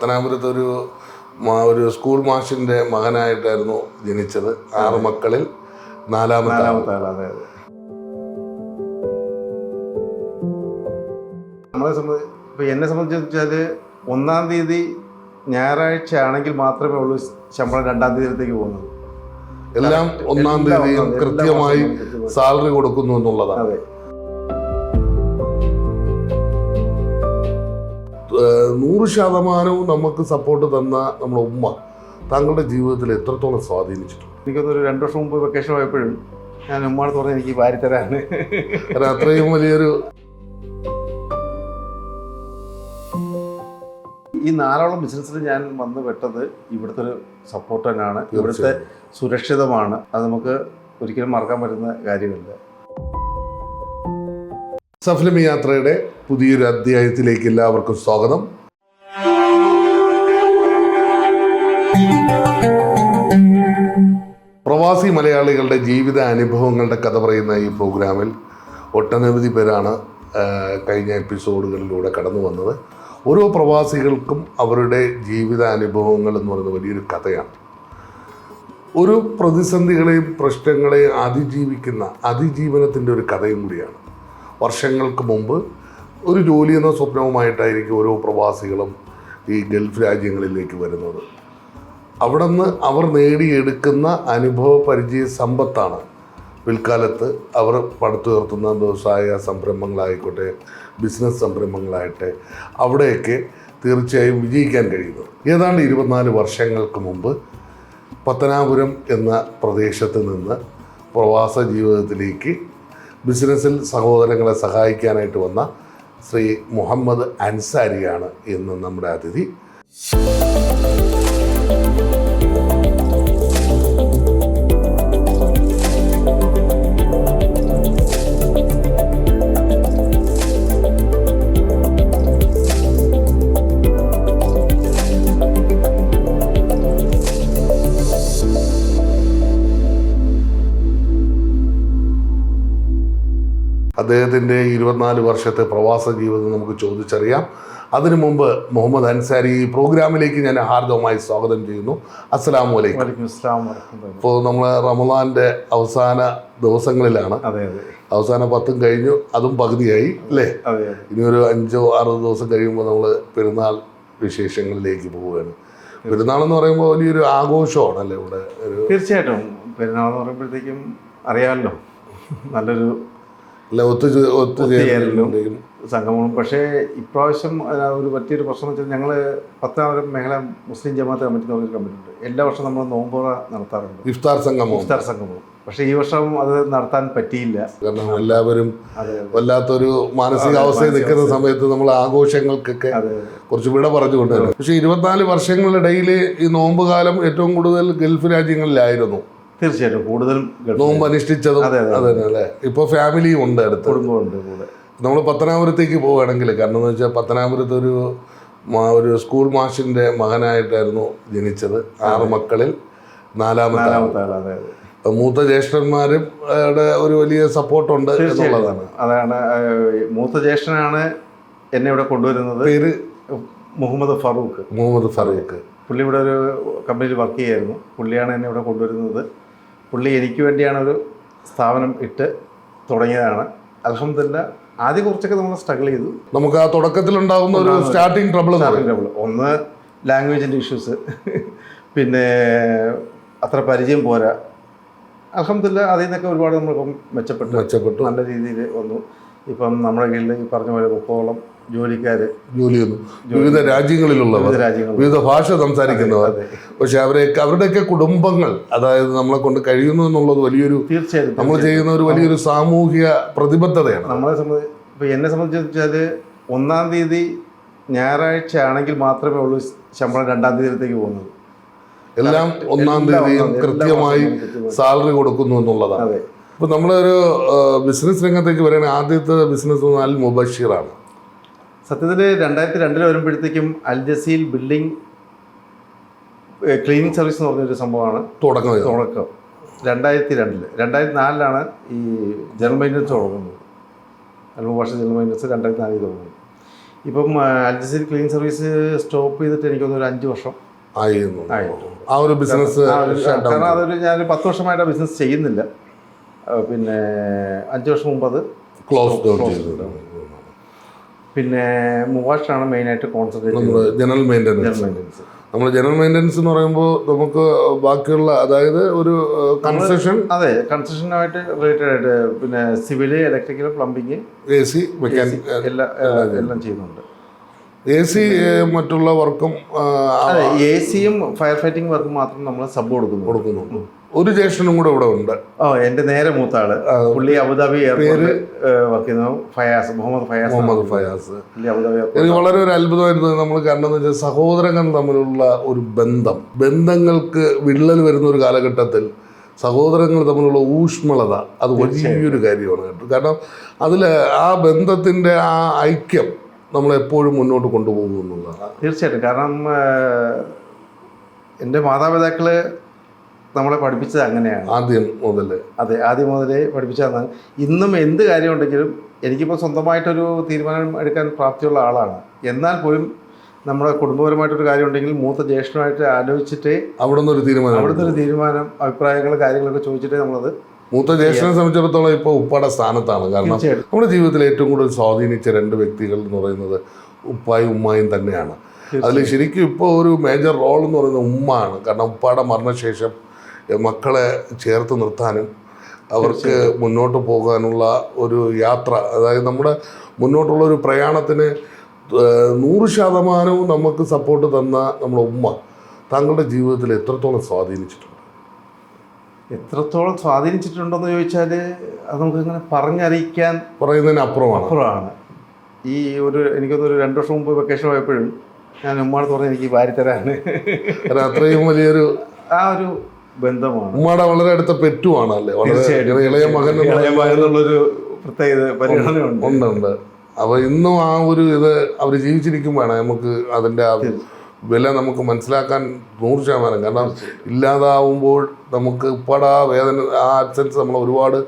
പത്തനാപുരത്ത് ഒരു സ്കൂൾ മാഷിൻ്റെ മകനായിട്ടായിരുന്നു ജനിച്ചത്. 6 മക്കളിൽ നാലാമത്തെ ആൾ. അതെ. എന്നെ സംബന്ധിച്ച് വെച്ചാൽ 1-ാം തീയതി ഞായറാഴ്ച ആണെങ്കിൽ മാത്രമേ ഉള്ളൂ ശമ്പളം 2-ാം തീയതിയിലേക്ക് പോകുന്നത്. എല്ലാം 1-ാം തീയതിയും കൃത്യമായി സാലറി കൊടുക്കുന്നു എന്നുള്ളതാണ്. അതെ. 100% നമുക്ക് സപ്പോർട്ട് തന്ന നമ്മുടെ ഉമ്മ താങ്കളുടെ ജീവിതത്തിൽ എത്രത്തോളം സ്വാധീനിച്ചിട്ടുണ്ട്? എനിക്കൊന്നൊരു 2 വർഷം മുമ്പ് വെക്കേഷൻ പോയപ്പോഴും ഞാൻ ഉമ്മാനത്ത് പറഞ്ഞാൽ എനിക്ക് വാരി തരാണ്. അത്രയും വലിയൊരു ഈ 4ഓളം ബിസിനസ്സിൽ ഞാൻ വന്ന് പെട്ടത് ഇവിടുത്തെ ഒരു സപ്പോർട്ട് തന്നെയാണ്. ഇവിടുത്തെ സുരക്ഷിതമാണ്. അത് നമുക്ക് ഒരിക്കലും മറക്കാൻ പറ്റുന്ന കാര്യമില്ല. സഫലം യാത്രയുടെ പുതിയൊരു അധ്യായത്തിലേക്ക് എല്ലാവർക്കും സ്വാഗതം. പ്രവാസി മലയാളികളുടെ ജീവിത അനുഭവങ്ങളുടെ കഥ പറയുന്ന ഈ പ്രോഗ്രാമിൽ ഒട്ടനവധി പേരാണ് കഴിഞ്ഞ എപ്പിസോഡുകളിലൂടെ കടന്നു വന്നത്. ഓരോ പ്രവാസികൾക്കും അവരുടെ ജീവിത അനുഭവങ്ങൾ എന്ന് പറയുന്നത് വലിയൊരു കഥയാണ്. ഒരു പ്രതിസന്ധികളെയും പ്രശ്നങ്ങളെയും അതിജീവനത്തിൻ്റെ ഒരു കഥയും കൂടിയാണ്. വർഷങ്ങൾക്ക് മുമ്പ് ഒരു ജോലി എന്ന സ്വപ്നവുമായിട്ടായിരിക്കും ഓരോ പ്രവാസികളും ഈ ഗൾഫ് രാജ്യങ്ങളിലേക്ക് വരുന്നത്. അവിടെ നിന്ന് അവർ നേടിയെടുക്കുന്ന അനുഭവ പരിചയ സമ്പത്താണ് പിൽക്കാലത്ത് അവർ പടുത്തുയർത്തുന്ന വ്യവസായ സംരംഭങ്ങളായിക്കോട്ടെ, ബിസിനസ് സംരംഭങ്ങളായിട്ട് അവിടെയൊക്കെ തീർച്ചയായും വിജയിക്കാൻ കഴിയുന്നത്. ഏതാണ്ട് 24 വർഷങ്ങൾക്ക് മുമ്പ് പത്തനാപുരം എന്ന പ്രദേശത്ത് നിന്ന് പ്രവാസ ജീവിതത്തിലേക്ക് ബിസിനസ്സിൽ സഹോദരങ്ങളെ സഹായിക്കാനായിട്ട് വന്ന ശ്രീ മുഹമ്മദ് അൻസാരിയാണ് ഇന്ന് നമ്മുടെ അതിഥി. അദ്ദേഹത്തിൻ്റെ 24 വർഷത്തെ പ്രവാസ ജീവിതം നമുക്ക് ചോദിച്ചറിയാം. അതിനു മുമ്പ് മുഹമ്മദ് അൻസാരി ഈ പ്രോഗ്രാമിലേക്ക് ഞാൻ ഹാർദവമായി സ്വാഗതം ചെയ്യുന്നു. അസ്സലാമു അലൈക്കും. ഇപ്പോൾ നമ്മൾ റമദാൻ്റെ അവസാന ദിവസങ്ങളിലാണ്. അവസാന 10 കഴിഞ്ഞു, അതും പകുതിയായി അല്ലേ? ഇനി ഒരു 5-6 ദിവസം കഴിയുമ്പോൾ നമ്മൾ പെരുന്നാൾ വിശേഷങ്ങളിലേക്ക് പോവുകയാണ്. പെരുന്നാളെന്ന് പറയുമ്പോൾ വലിയൊരു ആഘോഷമാണ് അല്ലേ ഇവിടെ? തീർച്ചയായിട്ടും പെരുന്നാൾ എന്ന് പറയുമ്പോഴത്തേക്കും അറിയാമല്ലോ, നല്ലൊരു ഒത്തുചേരലും സംഗമവും. പക്ഷേ ഇപ്രാവശ്യം ഒരു പറ്റിയൊരു പ്രശ്നം എന്ന് വെച്ചാൽ ഞങ്ങൾ പത്തനാപുരം മേഖല മുസ്ലിം ജമാഅത്ത് കമ്മിറ്റി എന്ന് പറഞ്ഞൊരു കമ്മിറ്റി ഉണ്ട്. എല്ലാ വർഷവും നമ്മൾ നോമ്പുറ നടത്താറുണ്ട്, ഇഫ്താർ സംഗമവും. പക്ഷേ ഈ വർഷം അത് നടത്താൻ പറ്റിയില്ല. കാരണം എല്ലാവരും വല്ലാത്തൊരു മാനസികാവസ്ഥയിൽ നിൽക്കുന്ന സമയത്ത് നമ്മൾ ആഘോഷങ്ങൾക്കൊക്കെ കുറച്ച് വിട പറഞ്ഞുകൊണ്ട്. പക്ഷേ 24 വർഷങ്ങളിടയിൽ ഈ നോമ്പ് കാലം ഏറ്റവും കൂടുതൽ ഗൾഫ് രാജ്യങ്ങളിലായിരുന്നു. തീർച്ചയായിട്ടും കൂടുതലും നോമ്പ് അനുഷ്ഠിച്ചതും അതല്ലേ. ഇപ്പോൾ ഫാമിലിയും ഉണ്ട്, അടുത്ത് കുടുംബമുണ്ട് കൂടെ. നമ്മൾ പത്തനാപുരത്തേക്ക് പോവുകയാണെങ്കിൽ, കാരണം എന്ന് വെച്ചാൽ പത്തനാപുരത്ത് ഒരു സ്കൂൾ മാഷിൻ്റെ മകനായിട്ടായിരുന്നു ജനിച്ചത്. 6 മക്കളിൽ നാലാമത്തെ ആൾ. മൂത്ത ജ്യേഷ്ഠന്മാരും ഒരു വലിയ സപ്പോർട്ടുണ്ട് എന്നുള്ളതാണ്. അതാണ്, മൂത്ത ജ്യേഷ്ഠനാണ് എന്നെ ഇവിടെ കൊണ്ടുവരുന്നത്. പേര് മുഹമ്മദ് ഫറൂഖ്. പുള്ളി ഇവിടെ ഒരു കമ്പനിയിൽ വർക്ക് ചെയ്യായിരുന്നു. പുള്ളിയാണ് എന്നെ ഇവിടെ കൊണ്ടുവരുന്നത്. പുള്ളി എനിക്ക് വേണ്ടിയാണ് ഒരു സ്ഥാപനം ഇട്ട് തുടങ്ങിയതാണ്. അൽഹംദുലില്ലാഹ് ആദ്യം കുറച്ചൊക്കെ നമ്മൾ സ്ട്രഗിൾ ചെയ്തു. നമുക്ക് ആ തുടക്കത്തിലുണ്ടാകുന്ന ഒരു സ്റ്റാർട്ടിങ് ട്രബിൾ, ഒന്ന് ലാംഗ്വേജിൻ്റെ ഇഷ്യൂസ്, പിന്നെ അത്ര പരിചയം പോരാ. അൽഹംദുലില്ലാഹ് അതിൽ നിന്നൊക്കെ ഒരുപാട് നമ്മളിപ്പം മെച്ചപ്പെട്ടു നല്ല രീതിയിൽ വന്നു. ഇപ്പം നമ്മുടെ കീഴിൽ ഈ പറഞ്ഞ പോലെ 30ഓളം ജോലി ചെയ്യുന്നു. വിവിധ രാജ്യങ്ങളിലുള്ളവർ, വിവിധ ഭാഷ സംസാരിക്കുന്നവർ. പക്ഷെ അവരുടെയൊക്കെ കുടുംബങ്ങൾ, അതായത് നമ്മളെ കൊണ്ട് കഴിയുന്നു എന്നുള്ളത് വലിയൊരു, തീർച്ചയായും നമ്മൾ ചെയ്യുന്ന ഒരു വലിയൊരു സാമൂഹിക പ്രതിബദ്ധതയാണ്. എന്നെ സംബന്ധിച്ച് വെച്ചാൽ 1-ാം തീയതി ഞായറാഴ്ച ആണെങ്കിൽ മാത്രമേ ഉള്ളൂ ശമ്പളം 2-ാം തീയതിയിലേക്ക് പോകുന്നത്. എല്ലാം 1-ാം തീയതിയും കൃത്യമായി സാലറി കൊടുക്കുന്നു എന്നുള്ളതാണ്. ഇപ്പൊ നമ്മളൊരു ബിസിനസ് രംഗത്തേക്ക് വരികയാണെങ്കിൽ ആദ്യത്തെ ബിസിനസ് അൽ മുബഷിറാണ്. സത്യത്തിൽ 2002 വരുമ്പോഴത്തേക്കും അൽ ജസീൽ ബിൽഡിംഗ് ക്ലീനിങ് സർവീസ് എന്ന് പറഞ്ഞൊരു സംഭവമാണ് തുടക്കം. 2002 2004 ഈ ജനറൽ മെയിൻ്റനൻസ് തുടങ്ങുന്നത്. അൽ മുബഷിർ ജനറൽ മെയിൻ്റനൻസ് 2004 തുടങ്ങുന്നത്. ഇപ്പം അൽജസീർ ക്ലീൻ സർവീസ് സ്റ്റോപ്പ് ചെയ്തിട്ട് എനിക്ക് തോന്നുന്നു ഒരു 5 വർഷം ആയിരുന്നു ആയിട്ട്. ആ ഒരു ബിസിനസ്. കാരണം അതൊരു ഞാൻ 10 വർഷമായിട്ട് ബിസിനസ് ചെയ്യുന്നില്ല. പിന്നെ 5 വർഷം മുമ്പ് അത് ക്ലോസ് ചെയ്തിട്ടുണ്ട്. പിന്നെ മൂവാഷാണ് മെയിനായിട്ട് കോൺസെൻട്രേറ്റ് ജനറൽ മെയിൻ്റനൻസ്. നമ്മൾ ജനറൽ മെയിൻ്റനൻസ് എന്ന് പറയുമ്പോൾ നമുക്ക് ബാക്കിയുള്ള, അതായത് ഒരു കൺസ്ട്രക്ഷൻ, അതെ, കൺസ്ട്രക്ഷനുമായിട്ട് റിലേറ്റഡ് ആയിട്ട് പിന്നെ civil, electrical, plumbing, AC, mechanic എല്ലാം ചെയ്യുന്നുണ്ട്. AC മറ്റുള്ള വർക്കും അതെ, AC-യും ഫയർ ഫൈറ്റിംഗ് വർക്കും മാത്രം നമ്മൾ സബ് കൊടുക്കുന്നു. ഒരു ജ്യേഷ്ഠനും കൂടെ ഇവിടെ ഉണ്ട്. എൻ്റെ നേരെ മൂത്ത ആള്, പുള്ളി അബുദാബി എയർപോർട്ടിൽ വർക്ക് ചെയ്യുന്നു. മുഹമ്മദ് ഫയാസ്. പുള്ളി അബുദാബി എയർപോർട്ട്. എനിക്ക് വളരെ ഒരു അത്ഭുതമായിരുന്നു നമ്മൾ കണ്ടെന്ന് വെച്ചാൽ സഹോദരങ്ങൾ തമ്മിലുള്ള ഒരു ബന്ധങ്ങൾക്ക് വിള്ളൽ വരുന്ന ഒരു കാലഘട്ടത്തിൽ സഹോദരങ്ങൾ തമ്മിലുള്ള ഊഷ്മളത അത് വലിയൊരു കാര്യമാണ് കേട്ടോ. കാരണം അതിൽ ആ ബന്ധത്തിൻ്റെ ആ ഐക്യം നമ്മളെപ്പോഴും മുന്നോട്ട് കൊണ്ടുപോകുന്നു എന്നുള്ളതാണ്. തീർച്ചയായിട്ടും. കാരണം എൻ്റെ മാതാപിതാക്കള് നമ്മളെ പഠിപ്പിച്ചത് അങ്ങനെയാണ് ആദ്യം മുതലേ. അതെ, ആദ്യം മുതലേ പഠിപ്പിച്ചതാണ്. ഇന്നും എന്ത് കാര്യം ഉണ്ടെങ്കിലും എനിക്കിപ്പോൾ സ്വന്തമായിട്ടൊരു തീരുമാനം എടുക്കാൻ പ്രാപ്തിയുള്ള ആളാണ്. എന്നാൽ പോലും നമ്മുടെ കുടുംബപരമായിട്ടൊരു കാര്യം ഉണ്ടെങ്കിൽ മൂത്ത ജ്യേഷ്ഠനുമായിട്ട് ആലോചിച്ചിട്ടേ അവിടുന്ന് ഒരു തീരുമാനം, അഭിപ്രായങ്ങൾ, കാര്യങ്ങളൊക്കെ ചോദിച്ചിട്ടേ നമ്മളത്. മൂത്ത ജ്യേഷ്ഠനെ സംബന്ധിച്ചിടത്തോളം ഇപ്പോൾ ഉപ്പാടെ സ്ഥാനത്താണ്. കാരണം നമ്മുടെ ജീവിതത്തിൽ ഏറ്റവും കൂടുതൽ സ്വാധീനിച്ച 2 വ്യക്തികൾ എന്ന് പറയുന്നത് ഉപ്പായും ഉമ്മായും തന്നെയാണ്. അതിൽ ശരിക്കും ഇപ്പോൾ ഒരു മേജർ റോൾ എന്ന് പറയുന്നത് ഉമ്മയാണ്. കാരണം ഉപ്പാടെ മരണശേഷം മക്കളെ ചേർത്ത് നിർത്താനും അവർക്ക് മുന്നോട്ട് പോകാനുള്ള ഒരു യാത്ര, അതായത് നമ്മുടെ മുന്നോട്ടുള്ള ഒരു പ്രയാണത്തിന് 100% നമുക്ക് സപ്പോർട്ട് തന്ന നമ്മുടെ ഉമ്മ താങ്കളുടെ ജീവിതത്തിൽ എത്രത്തോളം സ്വാധീനിച്ചിട്ടുണ്ട്? എത്രത്തോളം സ്വാധീനിച്ചിട്ടുണ്ടെന്ന് ചോദിച്ചാൽ അത് നമുക്കിങ്ങനെ പറഞ്ഞറിയിക്കാൻ പറയുന്നതിന് അപ്പുറമാണ്. ഈ എനിക്കൊന്നൊരു 2 വർഷം മുമ്പ് വെക്കേഷൻ പോയപ്പോഴും ഞാൻ ഉമ്മാട് പറഞ്ഞ് എനിക്ക് വാരിത്തരാണ്. അത്രയും വലിയൊരു ആ ഒരു ബന്ധമാണ്. ഉമ്മയുടെ വളരെ അടുത്ത പെറ്റുമാണ് അല്ലേ? ഇളയ മകൻ എന്നുള്ളൊരു പ്രത്യേക പരിഗണനയുണ്ട്. ഉണ്ട്. അപ്പോൾ ഇന്നും ആ ഒരു ഇത് അവർ ജീവിച്ചിരിക്കുമ്പോഴാണ് നമുക്ക് അതിൻ്റെ വില നമുക്ക് മനസ്സിലാക്കാൻ 100%. കാരണം ഇല്ലാതാവുമ്പോൾ നമുക്ക് ഉപ്പാടെ ആ വേദന, ആ ആബ്സെൻസ് നമ്മളെ ഒരുപാട്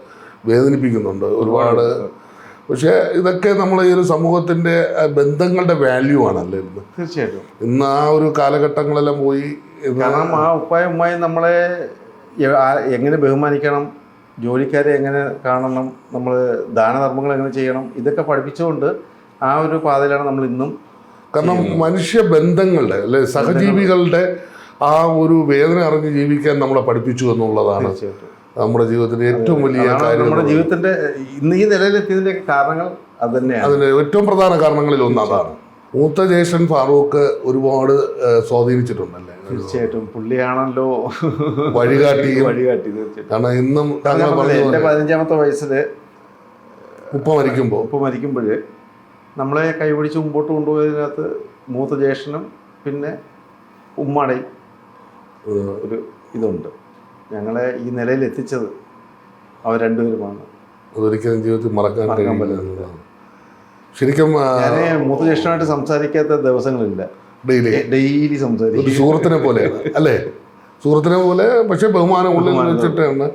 വേദനിപ്പിക്കുന്നുണ്ട് ഒരുപാട്. പക്ഷേ ഇതൊക്കെ നമ്മൾ ഈ ഒരു സമൂഹത്തിൻ്റെ ബന്ധങ്ങളുടെ വാല്യൂ ആണല്ലേ ഇന്ന്. തീർച്ചയായിട്ടും. ഇന്ന് ആ ഒരു കാലഘട്ടങ്ങളെല്ലാം പോയി. കാരണം ആ ഉപ്പായും ഉമ്മായും നമ്മളെ എങ്ങനെ ബഹുമാനിക്കണം, ജോലിക്കാരെ എങ്ങനെ കാണണം, നമ്മൾ ദാനധർമ്മങ്ങൾ എങ്ങനെ ചെയ്യണം, ഇതൊക്കെ പഠിപ്പിച്ചുകൊണ്ട് ആ ഒരു പാതയിലാണ് നമ്മൾ ഇന്നും. കാരണം മനുഷ്യ ബന്ധങ്ങളുടെ അല്ലെ സഹജീവികളുടെ ആ ഒരു വേദന അറിഞ്ഞ് ജീവിക്കാൻ നമ്മളെ പഠിപ്പിച്ചു എന്നുള്ളതാണ് നമ്മുടെ ജീവിതത്തിൻ്റെ ഏറ്റവും വലിയ കാര്യം. നമ്മുടെ ജീവിതത്തിന്റെ ഇന്ന് ഈ നിലയിലെത്തിയതിന്റെ കാരണങ്ങൾ അത് തന്നെയാണ്. അതിന്റെ ഏറ്റവും പ്രധാന കാരണങ്ങളിൽ ഒന്ന് അതാണ്. മൂത്ത ജ്യേഷ്ഠൻ ഫാറൂഖ് ഒരുപാട് സ്വാധീനിച്ചിട്ടുണ്ടല്ലേ? തീർച്ചയായിട്ടും. പുള്ളിയാണല്ലോ വഴികാട്ടി. തീർച്ചയായിട്ടും. കാരണം ഇന്നും എൻ്റെ 15ാമത്തെ വയസ്സില് ഉപ്പ മരിക്കുമ്പോൾ നമ്മളെ കൈപിടിച്ച് മുമ്പോട്ട് കൊണ്ടുപോയതിനകത്ത് മൂത്ത ജ്യേഷ്ഠനും പിന്നെ ഉമ്മാടേയും ഒരു ഇതുണ്ട്. ഞങ്ങളെ ഈ നിലയിൽ എത്തിച്ചത് അവർ രണ്ടുപേരുമാണ്. അതൊരിക്കലും ജീവിതത്തിൽ മറക്കാൻ പറ്റില്ല. ശരിക്കും ഞാൻ മൂത്ത ജ്യേഷ്ഠനായിട്ട് സംസാരിക്കാത്ത ദിവസങ്ങളില്ല. ഡെയിലി സംസാരിക്കും. സുഹൃത്തിനെ പോലെയാണ് അല്ലേ? സുഹൃത്തിനെ പോലെ. പക്ഷെ ബഹുമാനം ഉള്ളിൽ വെച്ചിട്ടാണ്.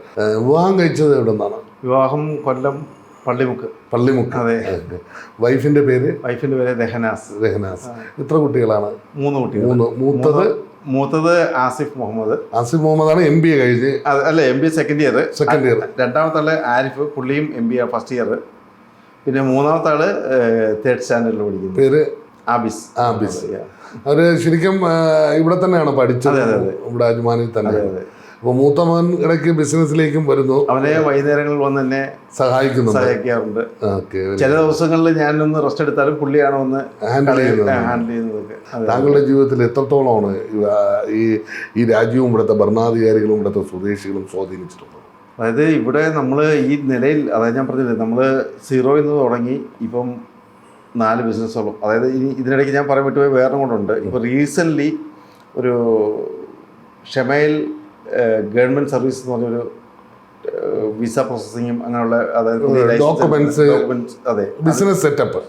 വിവാഹം കഴിച്ചത് എവിടെ നിന്നാണ്? വിവാഹം കൊല്ലം പള്ളിമുക്ക്. അതെ. വൈഫിന്റെ പേര് രഹനാസ്. എത്ര കുട്ടികളാണ്? 3 കുട്ടികൾ. മൂത്തത് ആസിഫ് മുഹമ്മദ് ആണ്. MBA കഴിഞ്ഞ്. അല്ല, MBA സെക്കൻഡ് ഇയർ. രണ്ടാമത്തെ ആള് ആരിഫ്, പുള്ളിയും MBA ഫസ്റ്റ് ഇയർ. പിന്നെ മൂന്നാമത്തെ ആള് 3rd സ്റ്റാൻഡേർഡിൽ പഠിക്കുന്നു. പേര് ആബിസ്. അവര് ശരിക്കും ഇവിടെ തന്നെയാണ് പഠിച്ചത്, ഇവിടെ അജ്മാനിൽ തന്നെ. അപ്പോൾ മൂത്ത മകൻ ഇടയ്ക്ക് ബിസിനസ്സിലേക്കും വരുന്നു. അവനെ വൈകുന്നേരങ്ങളിൽ വന്ന് എന്നെ സഹായിക്കാറുണ്ട്. ചില ദിവസങ്ങളിൽ ഞാനൊന്ന് റെസ്റ്റ് എടുത്താലും പുള്ളിയാണ് ഒന്ന് ഹാൻഡിൽ ചെയ്യുന്നത്. താങ്കളുടെ ജീവിതത്തിൽ എത്രത്തോളമാണ് ഈ രാജ്യവും ഇവിടുത്തെ ഭരണാധികാരികളും ഇവിടുത്തെ സ്വദേശികളും സ്വാധീനിച്ചിട്ടുള്ളത്? അതായത് ഇവിടെ നമ്മൾ ഈ നിലയിൽ, അതായത് ഞാൻ പറഞ്ഞില്ലേ, നമ്മൾ 0 തുടങ്ങി ഇപ്പം 4 ബിസിനസ്സോളം. അതായത് ഇതിനിടയ്ക്ക് ഞാൻ പറയാൻ പറ്റുപോയി വേറെ കൊണ്ടുണ്ട്. ഇപ്പോൾ റീസെൻ്റ്ലി ഒരു ഷെമൈൽ ഗവൺമെൻറ് സർവീസ് എന്ന് പറഞ്ഞൊരു വിസ പ്രോസസ്സിങ്ങും അങ്ങനെയുള്ള, അതായത് ഡോക്യുമെന്റ്സ്. അതെ, ബിസിനസ് സെറ്റപ്പ്.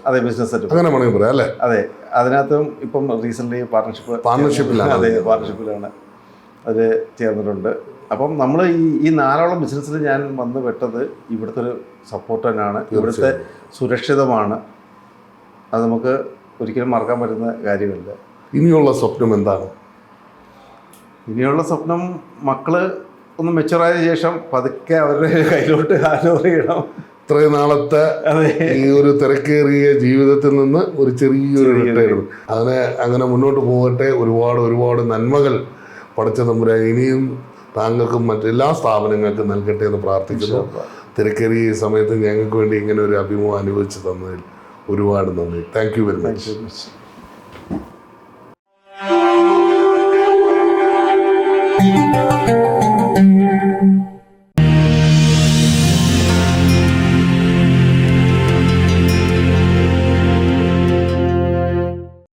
അങ്ങനെ വേണമെങ്കിൽ പറയാം അല്ലേ? അതെ. അതിനകത്തും ഇപ്പം റീസെൻ്റ്ലി പാർട്ണർഷിപ്പിലാണ് അത് ചേർന്നിട്ടുണ്ട്. അപ്പം നമ്മൾ ഈ 4ഓളം ബിസിനസ്സിൽ ഞാൻ വന്ന് പെട്ടത് ഇവിടുത്തെ ഒരു സപ്പോർട്ട് തന്നെയാണ്. ഇവിടുത്തെ സുരക്ഷിതമാണ്. അത് നമുക്ക് ഒരിക്കലും മറക്കാൻ പറ്റുന്ന കാര്യമല്ല. ഇനിയുള്ള സ്വപ്നം എന്താണ്? ഇനിയുള്ള സ്വപ്നം മക്കള് ഒന്ന് മെച്ചുറായ ശേഷം പതുക്കെ അവരുടെ കയ്യിലോട്ട് ഹാൻഡ് ഓവർ ചെയ്യണം. ഇത്രയും നാളത്തെ ഈ ഒരു തിരക്കേറിയ ജീവിതത്തിൽ നിന്ന് ഒരു ചെറിയൊരു റിട്ടയർമെന്റ്, അങ്ങനെ മുന്നോട്ട് പോകട്ടെ. ഒരുപാട് നന്മകൾ പടച്ച തമ്പുരാൻ ഇനിയും താങ്കൾക്കും മറ്റെല്ലാ സ്ഥാപനങ്ങൾക്കും നൽകട്ടെ എന്ന് പ്രാർത്ഥിക്കുന്നു. തിരക്കേറിയ സമയത്ത് ഞങ്ങൾക്ക് വേണ്ടി ഇങ്ങനെ ഒരു അഭിമുഖം അനുഭവിച്ചു തന്നതിൽ ഒരുപാട് നന്ദി. Thank you very much.